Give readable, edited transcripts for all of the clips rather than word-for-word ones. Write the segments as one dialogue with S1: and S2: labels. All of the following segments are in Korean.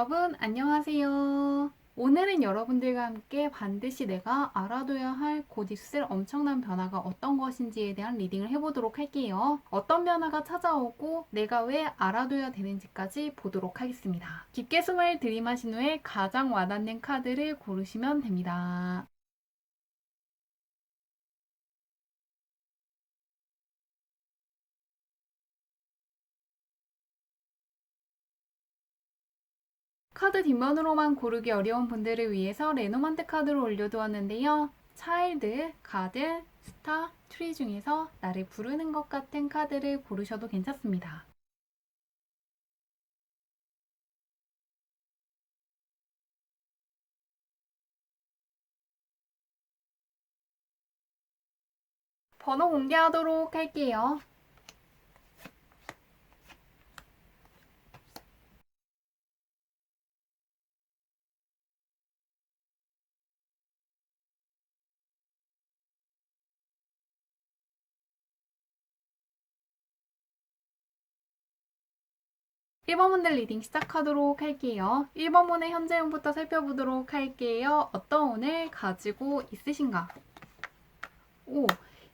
S1: 여러분, 안녕하세요. 오늘은 여러분들과 함께 반드시 내가 알아둬야 할 곧 있을 엄청난 변화가 어떤 것인지에 대한 리딩을 해보도록 할게요. 어떤 변화가 찾아오고 내가 왜 알아둬야 되는지까지 보도록 하겠습니다. 깊게 숨을 들이마신 후에 가장 와닿는 카드를 고르시면 됩니다. 카드 뒷면으로만 고르기 어려운 분들을 위해서 레노만트 카드를 올려두었는데요. 차일드, 가든, 스타, 트리 중에서 나를 부르는 것 같은 카드를 고르셔도 괜찮습니다. 번호 공개하도록 할게요. 1번 분들 리딩 시작하도록 할게요. 1번 분의 현재운부터 살펴보도록 할게요. 어떤 운을 가지고 있으신가? 오,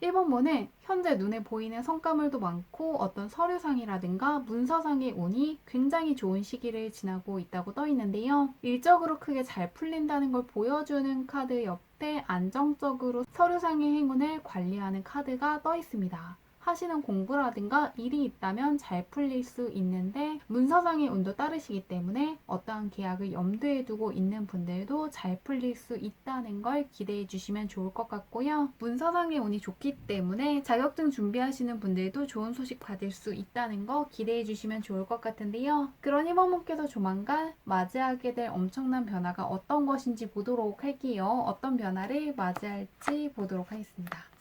S1: 1번 번은 현재 눈에 보이는 성과물도 많고 어떤 서류상이라든가 문서상의 운이 굉장히 좋은 시기를 지나고 있다고 떠 있는데요. 일적으로 크게 잘 풀린다는 걸 보여주는 카드 옆에 안정적으로 서류상의 행운을 관리하는 카드가 떠 있습니다. 하시는 공부라든가 일이 있다면 잘 풀릴 수 있는데 문서상의 운도 따르시기 때문에 어떠한 계약을 염두에 두고 있는 분들도 잘 풀릴 수 있다는 걸 기대해 주시면 좋을 것 같고요. 문서상의 운이 좋기 때문에 자격증 준비하시는 분들도 좋은 소식 받을 수 있다는 거 기대해 주시면 좋을 것 같은데요. 그런 이모님께서 조만간 맞이하게 될 엄청난 변화가 어떤 것인지 보도록 할게요. 어떤 변화를 맞이할지 보도록 하겠습니다.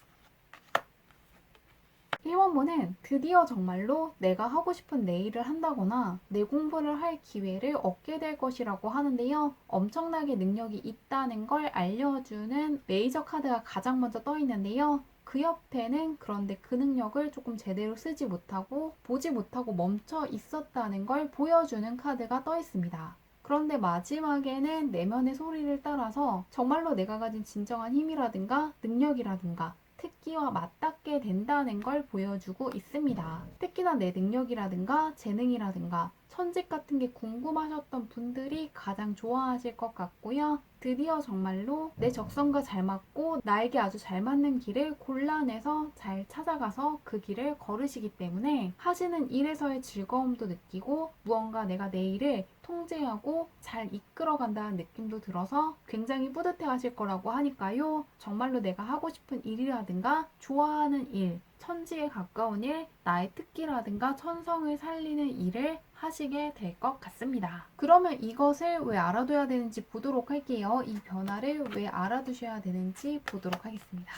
S1: 1번분은 드디어 정말로 내가 하고 싶은 내 일을 한다거나 내 공부를 할 기회를 얻게 될 것이라고 하는데요. 엄청나게 능력이 있다는 걸 알려주는 메이저 카드가 가장 먼저 떠 있는데요. 그 옆에는 그런데 그 능력을 조금 제대로 쓰지 못하고 보지 못하고 멈춰 있었다는 걸 보여주는 카드가 떠 있습니다. 그런데 마지막에는 내면의 소리를 따라서 정말로 내가 가진 진정한 힘이라든가 능력이라든가 특기와 맞닿게 된다는 걸 보여주고 있습니다. 특히나 내 능력이라든가 재능이라든가 천직 같은 게 궁금하셨던 분들이 가장 좋아하실 것 같고요. 드디어 정말로 내 적성과 잘 맞고 나에게 아주 잘 맞는 길을 골라내서 잘 찾아가서 그 길을 걸으시기 때문에 하시는 일에서의 즐거움도 느끼고 무언가 내가 내 일을 통제하고 잘 이끌어간다는 느낌도 들어서 굉장히 뿌듯해 하실 거라고 하니까요. 정말로 내가 하고 싶은 일이라든가 좋아하는 일, 천지에 가까운 일, 나의 특기라든가 천성을 살리는 일을 하시게 될 것 같습니다. 그러면 이것을 왜 알아둬야 되는지 보도록 할게요. 이 변화를 왜 알아두셔야 되는지 보도록 하겠습니다.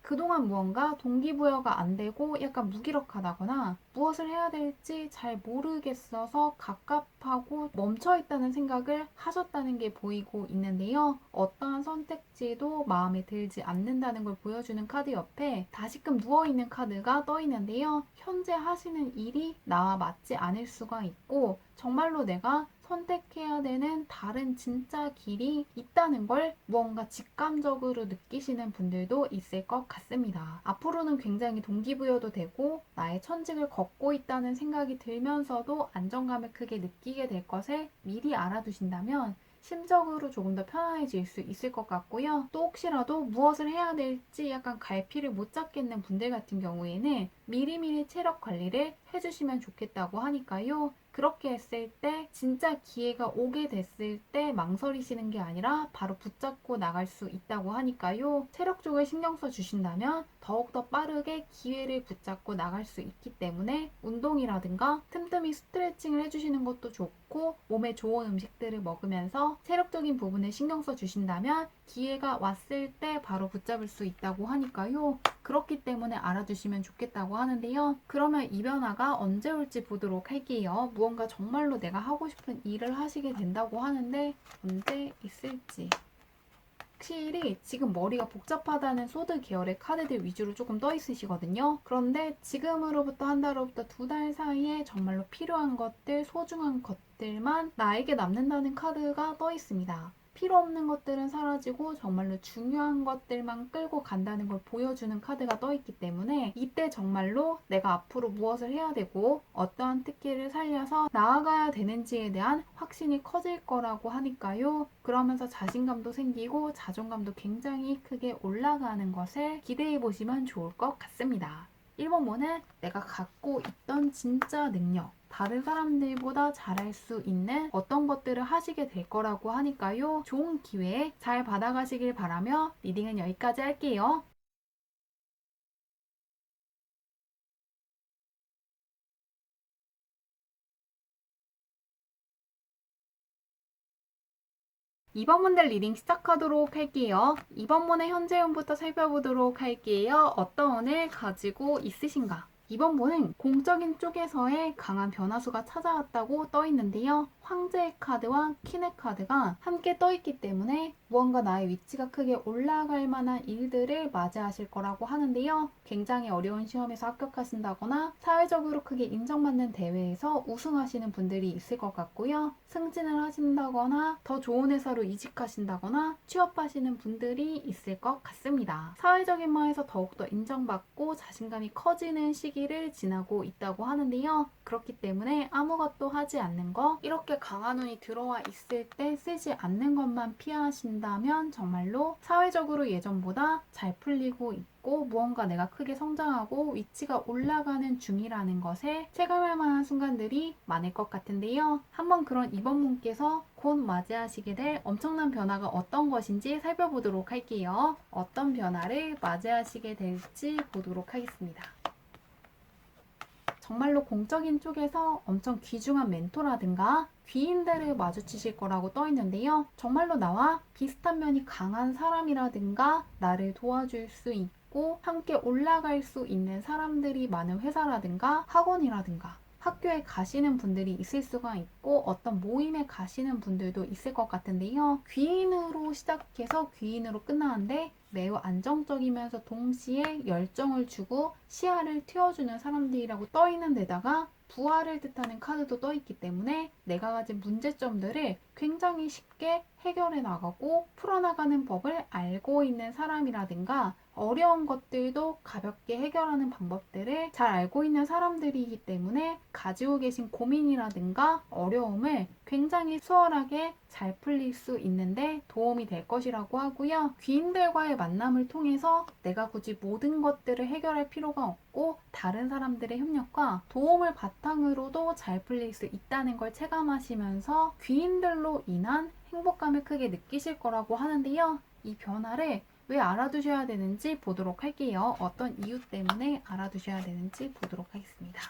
S1: 그동안 무언가 동기부여가 안 되고 약간 무기력하다거나 무엇을 해야 될지 잘 모르겠어서 갑갑하고 멈춰있다는 생각을 하셨다는 게 보이고 있는데요. 어떠한 선택지도 마음에 들지 않는다는 걸 보여주는 카드 옆에 다시금 누워있는 카드가 떠 있는데요. 현재 하시는 일이 나와 맞지 않을 수가 있고 정말로 내가 선택해야 되는 다른 진짜 길이 있다는 걸 무언가 직감적으로 느끼시는 분들도 있을 것 같습니다. 앞으로는 굉장히 동기부여도 되고 나의 천직을 걷고 있다는 생각이 들면서도 안정감을 크게 느끼게 될 것을 미리 알아두신다면 심적으로 조금 더 편안해질 수 있을 것 같고요. 또 혹시라도 무엇을 해야 될지 약간 갈피를 못 잡겠는 분들 같은 경우에는 미리미리 체력 관리를 해주시면 좋겠다고 하니까요. 그렇게 했을 때 진짜 기회가 오게 됐을 때 망설이시는 게 아니라 바로 붙잡고 나갈 수 있다고 하니까요. 체력 쪽에 신경 써 주신다면 더욱더 빠르게 기회를 붙잡고 나갈 수 있기 때문에 운동이라든가 틈틈이 스트레칭을 해주시는 것도 좋고 몸에 좋은 음식들을 먹으면서 체력적인 부분에 신경 써 주신다면 기회가 왔을 때 바로 붙잡을 수 있다고 하니까요. 그렇기 때문에 알아두시면 좋겠다고 하는데요. 그러면 이 변화가 언제 올지 보도록 할게요. 무언가 정말로 내가 하고 싶은 일을 하시게 된다고 하는데 언제 있을지. 확실히 지금 머리가 복잡하다는 소드 계열의 카드들 위주로 조금 떠 있으시거든요. 그런데 지금으로부터 한 달로부터 두 달 사이에 정말로 필요한 것들, 소중한 것들 것들만 나에게 남는다는 카드가 떠 있습니다. 필요 없는 것들은 사라지고 정말로 중요한 것들만 끌고 간다는 걸 보여주는 카드가 떠 있기 때문에 이때 정말로 내가 앞으로 무엇을 해야 되고 어떠한 특기를 살려서 나아가야 되는지에 대한 확신이 커질 거라고 하니까요. 그러면서 자신감도 생기고 자존감도 굉장히 크게 올라가는 것을 기대해 보시면 좋을 것 같습니다. 1번문은 내가 갖고 있던 진짜 능력, 다른 사람들보다 잘할 수 있는 어떤 것들을 하시게 될 거라고 하니까요. 좋은 기회 잘 받아가시길 바라며 리딩은 여기까지 할게요. 2번 문제 리딩 시작하도록 할게요. 2번 문의 현재 운부터 살펴보도록 할게요. 어떤 운을 가지고 있으신가? 이번 문은 공적인 쪽에서의 강한 변화수가 찾아왔다고 떠 있는데요. 황제의 카드와 퀸의 카드가 함께 떠 있기 때문에 무언가 나의 위치가 크게 올라갈 만한 일들을 맞이하실 거라고 하는데요. 굉장히 어려운 시험에서 합격하신다거나 사회적으로 크게 인정받는 대회에서 우승하시는 분들이 있을 것 같고요. 승진을 하신다거나 더 좋은 회사로 이직하신다거나 취업하시는 분들이 있을 것 같습니다. 사회적인 면에서 더욱더 인정받고 자신감이 커지는 시기를 지나고 있다고 하는데요. 그렇기 때문에 아무것도 하지 않는 거, 이렇게 강한 운이 들어와 있을 때 쓰지 않는 것만 피하신다면 정말로 사회적으로 예전보다 잘 풀리고 있고 무언가 내가 크게 성장하고 위치가 올라가는 중이라는 것에 체감할 만한 순간들이 많을 것 같은데요. 한번 그런 이번 분께서 곧 맞이하시게 될 엄청난 변화가 어떤 것인지 살펴보도록 할게요. 어떤 변화를 맞이하시게 될지 보도록 하겠습니다. 정말로 공적인 쪽에서 엄청 귀중한 멘토라든가 귀인들을 마주치실 거라고 떠 있는데요. 정말로 나와 비슷한 면이 강한 사람이라든가 나를 도와줄 수 있고 함께 올라갈 수 있는 사람들이 많은 회사라든가 학원이라든가 학교에 가시는 분들이 있을 수가 있고 어떤 모임에 가시는 분들도 있을 것 같은데요. 귀인으로 시작해서 귀인으로 끝나는데 매우 안정적이면서 동시에 열정을 주고 시야를 틔워주는 사람들이라고 떠 있는 데다가 부활을 뜻하는 카드도 떠 있기 때문에 내가 가진 문제점들을 굉장히 쉽게 해결해 나가고 풀어나가는 법을 알고 있는 사람이라든가 어려운 것들도 가볍게 해결하는 방법들을 잘 알고 있는 사람들이기 때문에 가지고 계신 고민이라든가 어려움을 굉장히 수월하게 잘 풀릴 수 있는데 도움이 될 것이라고 하고요. 귀인들과의 만남을 통해서 내가 굳이 모든 것들을 해결할 필요가 없고 다른 사람들의 협력과 도움을 바탕으로도 잘 풀릴 수 있다는 걸 체감하시면서 귀인들로 인한 행복감을 크게 느끼실 거라고 하는데요. 이 변화를 왜 알아두셔야 되는지 보도록 할게요. 어떤 이유 때문에 알아두셔야 되는지 보도록 하겠습니다.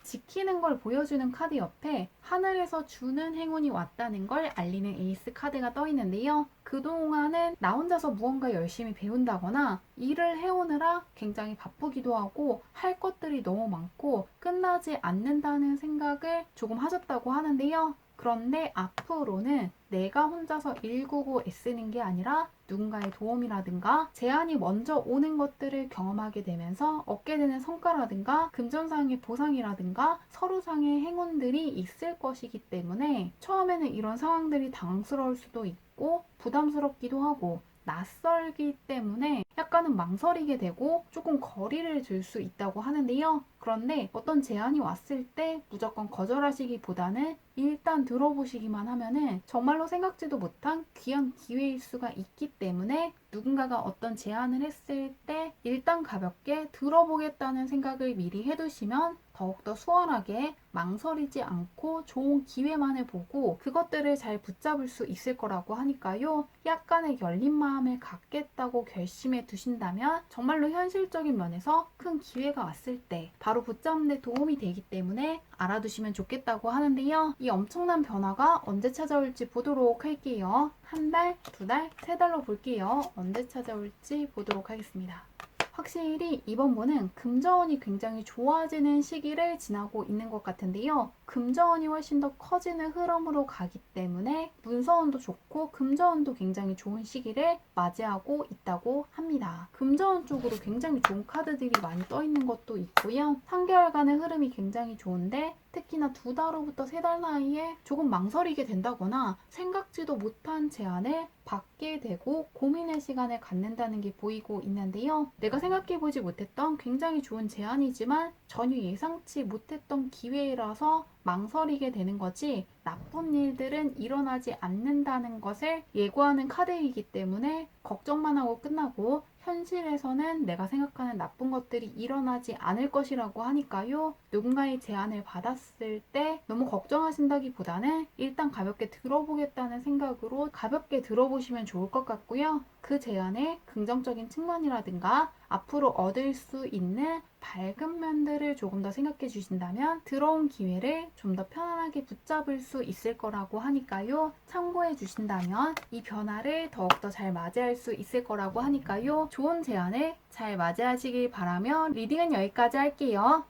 S1: 지키는 걸 보여주는 카드 옆에 하늘에서 주는 행운이 왔다는 걸 알리는 에이스 카드가 떠 있는데요. 그동안은 나 혼자서 무언가 열심히 배운다거나 일을 해오느라 굉장히 바쁘기도 하고 할 것들이 너무 많고 끝나지 않는다는 생각을 조금 하셨다고 하는데요. 그런데 앞으로는 내가 혼자서 일구고 애쓰는 게 아니라 누군가의 도움이라든가 제안이 먼저 오는 것들을 경험하게 되면서 얻게 되는 성과라든가 금전상의 보상이라든가 서로상의 행운들이 있을 것이기 때문에 처음에는 이런 상황들이 당황스러울 수도 있고 부담스럽기도 하고 낯설기 때문에 약간은 망설이게 되고 조금 거리를 둘 수 있다고 하는데요. 그런데 어떤 제안이 왔을 때 무조건 거절하시기보다는 일단 들어보시기만 하면은 정말로 생각지도 못한 귀한 기회일 수가 있기 때문에 누군가가 어떤 제안을 했을 때 일단 가볍게 들어보겠다는 생각을 미리 해두시면 더욱더 수월하게 망설이지 않고 좋은 기회만을 보고 그것들을 잘 붙잡을 수 있을 거라고 하니까요. 약간의 열린 마음을 갖겠다고 결심해 두신다면 정말로 현실적인 면에서 큰 기회가 왔을 때 바로 붙잡는 데 도움이 되기 때문에 알아두시면 좋겠다고 하는데요. 이 엄청난 변화가 언제 찾아올지 보도록 할게요. 한 달, 두 달, 세 달로 볼게요. 언제 찾아올지 보도록 하겠습니다. 확실히 이번 분은 금전운이 굉장히 좋아지는 시기를 지나고 있는 것 같은데요. 금전운이 훨씬 더 커지는 흐름으로 가기 때문에 문서운도 좋고 금전운도 굉장히 좋은 시기를 맞이하고 있다고 합니다. 금전운 쪽으로 굉장히 좋은 카드들이 많이 떠 있는 것도 있고요. 3개월간의 흐름이 굉장히 좋은데 특히나 2달 후부터 3달 사이에 조금 망설이게 된다거나 생각지도 못한 제안을 받게 되고 고민의 시간을 갖는다는 게 보이고 있는데요. 내가 생각해보지 못했던 굉장히 좋은 제안이지만 전혀 예상치 못했던 기회라서 망설이게 되는 거지, 나쁜 일들은 일어나지 않는다는 것을 예고하는 카드이기 때문에 걱정만 하고 끝나고, 현실에서는 내가 생각하는 나쁜 것들이 일어나지 않을 것이라고 하니까요. 누군가의 제안을 받았을 때 너무 걱정하신다기보다는 일단 가볍게 들어보겠다는 생각으로 가볍게 들어보시면 좋을 것 같고요. 그 제안의 긍정적인 측면이라든가 앞으로 얻을 수 있는 밝은 면들을 조금 더 생각해 주신다면 들어온 기회를 좀 더 편안하게 붙잡을 수 있을 거라고 하니까요. 참고해 주신다면 이 변화를 더욱더 잘 맞이할 수 있을 거라고 하니까요. 좋은 제안을 잘 맞이하시길 바라며 리딩은 여기까지 할게요.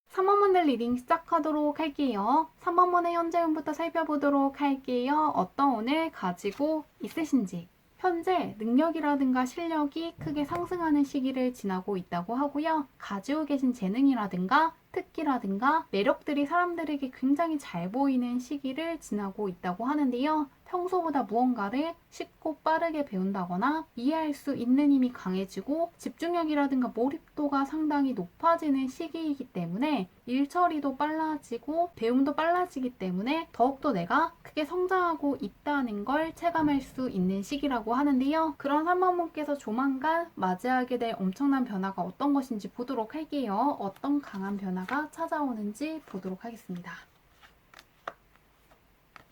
S1: 삼번문들 리딩 시작하도록 할게요. 3번문의 현재 운부터 살펴보도록 할게요. 어떤 운을 가지고 있으신지. 현재 능력이라든가 실력이 크게 상승하는 시기를 지나고 있다고 하고요. 가지고 계신 재능이라든가 특기라든가 매력들이 사람들에게 굉장히 잘 보이는 시기를 지나고 있다고 하는데요. 평소보다 무언가를 쉽고 빠르게 배운다거나 이해할 수 있는 힘이 강해지고 집중력이라든가 몰입도가 상당히 높아지는 시기이기 때문에 일 처리도 빨라지고 배움도 빨라지기 때문에 더욱더 내가 크게 성장하고 있다는 걸 체감할 수 있는 시기라고 하는데요. 그런 3번분께서 조만간 맞이하게 될 엄청난 변화가 어떤 것인지 보도록 할게요. 어떤 강한 변화가 찾아오는지 보도록 하겠습니다.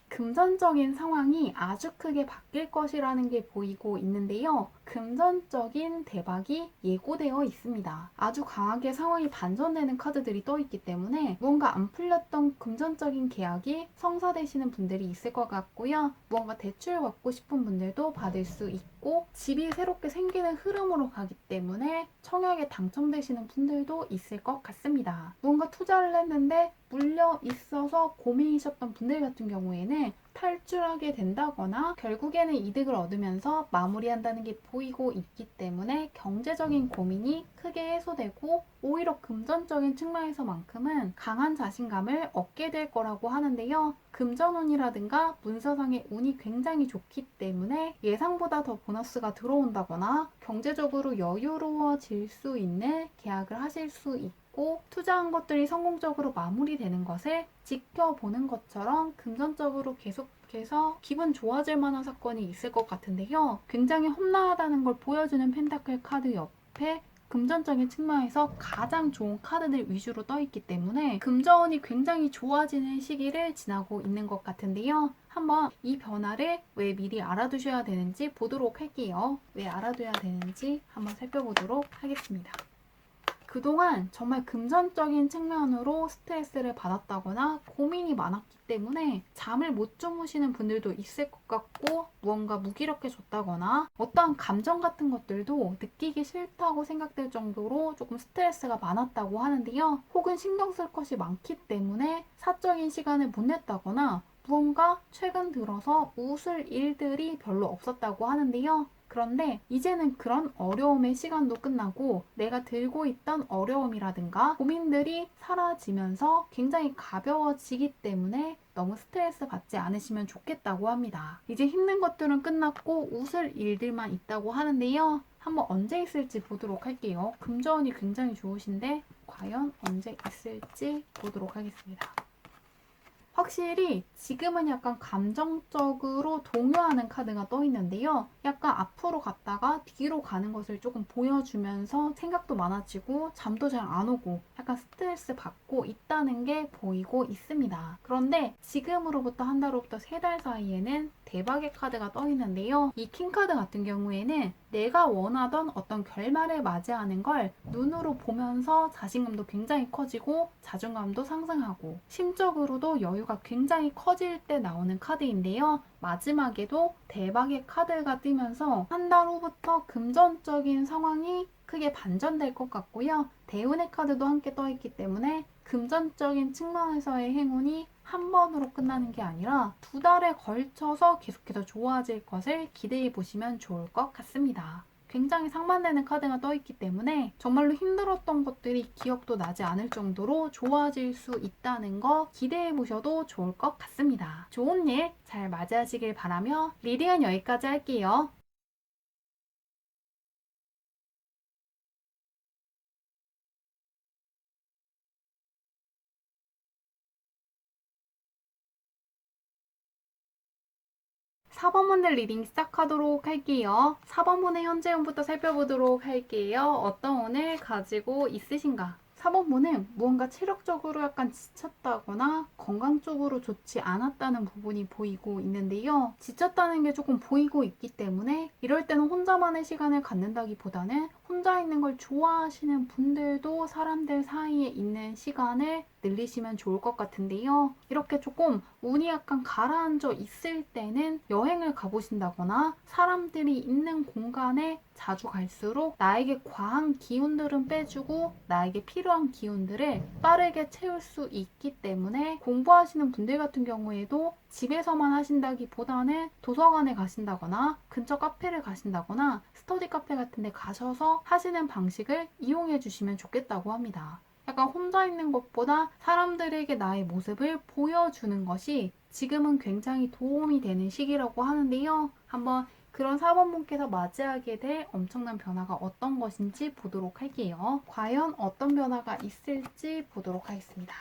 S1: 금전적인 상황이 아주 크게 바뀔 것이라는 게 보이고 있는데요. 금전적인 대박이 예고되어 있습니다. 아주 강하게 상황이 반전되는 카드들이 떠 있기 때문에 무언가 안 풀렸던 금전적인 계약이 성사되시는 분들이 있을 것 같고요. 무언가 대출 받고 싶은 분들도 받을 수 있고, 집이 새롭게 생기는 흐름으로 가기 때문에 청약에 당첨되시는 분들도 있을 것 같습니다. 무언가 투자를 했는데 물려 있어서 고민이셨던 분들 같은 경우에는 탈출하게 된다거나 결국에는 이득을 얻으면서 마무리한다는 게 보이고 있기 때문에 경제적인 고민이 크게 해소되고 오히려 금전적인 측면에서만큼은 강한 자신감을 얻게 될 거라고 하는데요. 금전운이라든가 문서상의 운이 굉장히 좋기 때문에 예상보다 더 보너스가 들어온다거나 경제적으로 여유로워질 수 있는 계약을 하실 수 있고, 투자한 것들이 성공적으로 마무리되는 것을 지켜보는 것처럼 금전적으로 계속해서 기분 좋아질 만한 사건이 있을 것 같은데요. 굉장히 험난하다는 걸 보여주는 펜타클 카드 옆에 금전적인 측면에서 가장 좋은 카드들 위주로 떠 있기 때문에 금전운이 굉장히 좋아지는 시기를 지나고 있는 것 같은데요. 한번 이 변화를 왜 미리 알아두셔야 되는지 보도록 할게요. 왜 알아둬야 되는지 한번 살펴보도록 하겠습니다. 그동안 정말 금전적인 측면으로 스트레스를 받았다거나 고민이 많았기 때문에 잠을 못 주무시는 분들도 있을 것 같고, 무언가 무기력해졌다거나 어떠한 감정 같은 것들도 느끼기 싫다고 생각될 정도로 조금 스트레스가 많았다고 하는데요. 혹은 신경 쓸 것이 많기 때문에 사적인 시간을 못 냈다거나 무언가 최근 들어서 웃을 일들이 별로 없었다고 하는데요. 그런데 이제는 그런 어려움의 시간도 끝나고 내가 들고 있던 어려움이라든가 고민들이 사라지면서 굉장히 가벼워지기 때문에 너무 스트레스 받지 않으시면 좋겠다고 합니다. 이제 힘든 것들은 끝났고 웃을 일들만 있다고 하는데요. 한번 언제 있을지 보도록 할게요. 금전운이 굉장히 좋으신데 과연 언제 있을지 보도록 하겠습니다. 확실히 지금은 약간 감정적으로 동요하는 카드가 떠 있는데요. 약간 앞으로 갔다가 뒤로 가는 것을 조금 보여주면서 생각도 많아지고 잠도 잘 안 오고 약간 스트레스 받고 있다는 게 보이고 있습니다. 그런데 지금으로부터 한 달 후부터 3달 사이에는 대박의 카드가 떠 있는데요. 이 킹카드 같은 경우에는 내가 원하던 어떤 결말을 맞이하는 걸 눈으로 보면서 자신감도 굉장히 커지고 자존감도 상승하고 심적으로도 여유가 굉장히 커질 때 나오는 카드인데요. 마지막에도 대박의 카드가 뜨면서 한 달 후부터 금전적인 상황이 크게 반전될 것 같고요. 대운의 카드도 함께 떠있기 때문에 금전적인 측면에서의 행운이 한 번으로 끝나는 게 아니라 2달에 걸쳐서 계속해서 좋아질 것을 기대해 보시면 좋을 것 같습니다. 굉장히 상반되는 카드가 떠있기 때문에 정말로 힘들었던 것들이 기억도 나지 않을 정도로 좋아질 수 있다는 거 기대해 보셔도 좋을 것 같습니다. 좋은 일 잘 맞이하시길 바라며 리딩은 여기까지 할게요. 4번분들 리딩 시작하도록 할게요. 4번분의 현재 운부터 살펴보도록 할게요. 어떤 운을 가지고 있으신가? 4번분은 무언가 체력적으로 약간 지쳤다거나 건강 쪽으로 좋지 않았다는 부분이 보이고 있는데요. 지쳤다는 게 조금 보이고 있기 때문에 이럴 때는 혼자만의 시간을 갖는다기보다는 혼자 있는 걸 좋아하시는 분들도 사람들 사이에 있는 시간을 늘리시면 좋을 것 같은데요. 이렇게 조금 운이 약간 가라앉아 있을 때는 여행을 가보신다거나 사람들이 있는 공간에 자주 갈수록 나에게 과한 기운들은 빼주고 나에게 필요한 기운들을 빠르게 채울 수 있기 때문에 공부하시는 분들 같은 경우에도 집에서만 하신다기보다는 도서관에 가신다거나 근처 카페를 가신다거나 스터디 카페 같은 데 가셔서 하시는 방식을 이용해 주시면 좋겠다고 합니다. 약간 혼자 있는 것보다 사람들에게 나의 모습을 보여주는 것이 지금은 굉장히 도움이 되는 시기라고 하는데요. 한번 그런 4번분께서 맞이하게 될 엄청난 변화가 어떤 것인지 보도록 할게요. 과연 어떤 변화가 있을지 보도록 하겠습니다.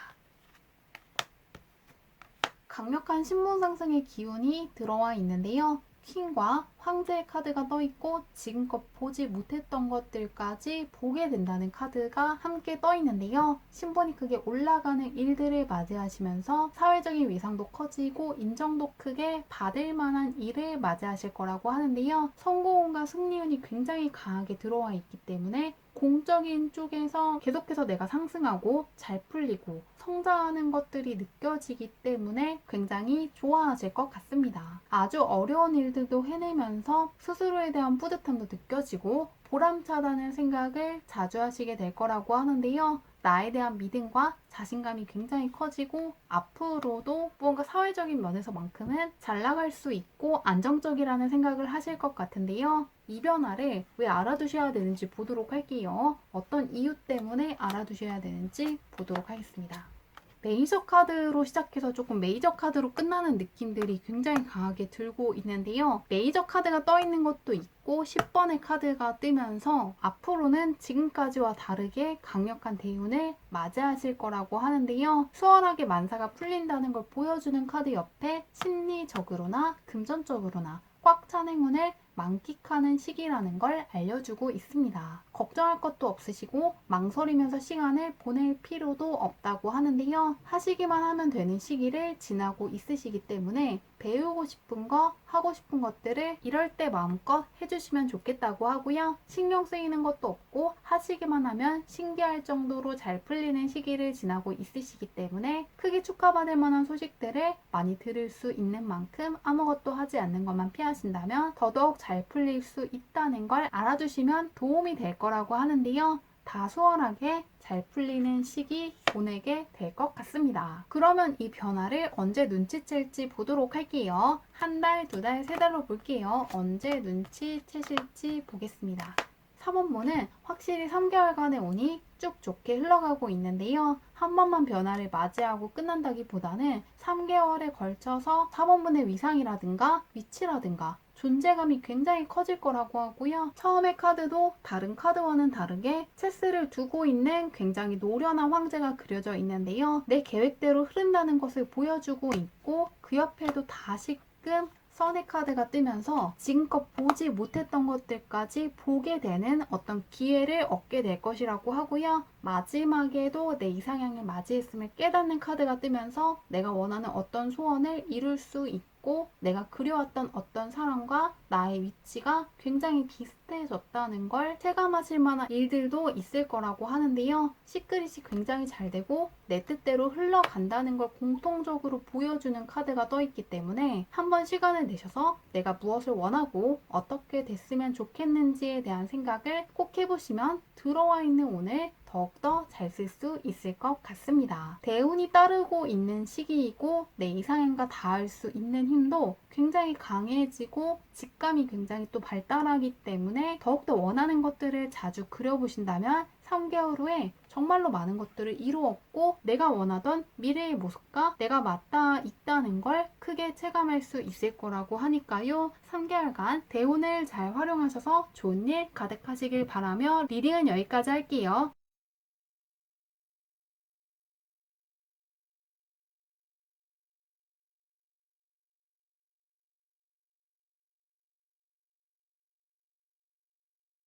S1: 강력한 신분 상승의 기운이 들어와 있는데요. 퀸과 황제의 카드가 떠있고 지금껏 보지 못했던 것들까지 보게 된다는 카드가 함께 떠있는데요. 신분이 크게 올라가는 일들을 맞이하시면서 사회적인 위상도 커지고 인정도 크게 받을 만한 일을 맞이하실 거라고 하는데요. 성공운과 승리운이 굉장히 강하게 들어와 있기 때문에 공적인 쪽에서 계속해서 내가 상승하고 잘 풀리고 성장하는 것들이 느껴지기 때문에 굉장히 좋아하실 것 같습니다. 아주 어려운 일들도 해내면서 스스로에 대한 뿌듯함도 느껴지고 보람차다는 생각을 자주 하시게 될 거라고 하는데요. 나에 대한 믿음과 자신감이 굉장히 커지고 앞으로도 무언가 사회적인 면에서만큼은 잘 나갈 수 있고 안정적이라는 생각을 하실 것 같은데요. 이 변화를 왜 알아두셔야 되는지 보도록 할게요. 어떤 이유 때문에 알아두셔야 되는지 보도록 하겠습니다. 메이저 카드로 시작해서 조금 메이저 카드로 끝나는 느낌들이 굉장히 강하게 들고 있는데요. 메이저 카드가 떠 있는 것도 있고 10번의 카드가 뜨면서 앞으로는 지금까지와 다르게 강력한 대운을 맞이하실 거라고 하는데요. 수월하게 만사가 풀린다는 걸 보여주는 카드 옆에 심리적으로나 금전적으로나 꽉 찬 행운을 만끽하는 시기라는 걸 알려주고 있습니다. 걱정할 것도 없으시고 망설이면서 시간을 보낼 필요도 없다고 하는데요. 하시기만 하면 되는 시기를 지나고 있으시기 때문에 배우고 싶은 거, 하고 싶은 것들을 이럴 때 마음껏 해주시면 좋겠다고 하고요. 신경 쓰이는 것도 없고 하시기만 하면 신기할 정도로 잘 풀리는 시기를 지나고 있으시기 때문에 크게 축하받을 만한 소식들을 많이 들을 수 있는 만큼 아무것도 하지 않는 것만 피하신다면 더더욱 잘 풀릴 수 있다는 걸 알아두시면 도움이 될 거라고 하는데요. 다 수월하게 잘 풀리는 시기 보내게 될 것 같습니다. 그러면 이 변화를 언제 눈치챌지 보도록 할게요. 한 달, 2달, 3달로 볼게요. 언제 눈치채실지 보겠습니다. 4번분은 확실히 3개월간의 운이 쭉 좋게 흘러가고 있는데요. 한 번만 변화를 맞이하고 끝난다기보다는 3개월에 걸쳐서 4번분의 위상이라든가 위치라든가 존재감이 굉장히 커질 거라고 하고요. 처음의 카드도 다른 카드와는 다르게 체스를 두고 있는 굉장히 노련한 황제가 그려져 있는데요. 내 계획대로 흐른다는 것을 보여주고 있고 그 옆에도 다시금 선의 카드가 뜨면서 지금껏 보지 못했던 것들까지 보게 되는 어떤 기회를 얻게 될 것이라고 하고요. 마지막에도 내 이상향을 맞이했음을 깨닫는 카드가 뜨면서 내가 원하는 어떤 소원을 이룰 수 있고 내가 그려왔던 어떤 사람과 나의 위치가 굉장히 비슷해졌다는 걸 체감하실 만한 일들도 있을 거라고 하는데요. 시크릿이 굉장히 잘 되고 내 뜻대로 흘러간다는 걸 공통적으로 보여주는 카드가 떠 있기 때문에 한번 시간을 내셔서 내가 무엇을 원하고 어떻게 됐으면 좋겠는지에 대한 생각을 꼭 해보시면 들어와 있는 오늘 더욱더 잘 쓸 수 있을 것 같습니다. 대운이 따르고 있는 시기이고 내 이상형과 닿을 수 있는 힘도 굉장히 강해지고 직감이 굉장히 또 발달하기 때문에 더욱더 원하는 것들을 자주 그려보신다면 3개월 후에 정말로 많은 것들을 이루었고 내가 원하던 미래의 모습과 내가 맞닿아 있다는 걸 크게 체감할 수 있을 거라고 하니까요. 3개월간 대운을 잘 활용하셔서 좋은 일 가득하시길 바라며 리딩은 여기까지 할게요.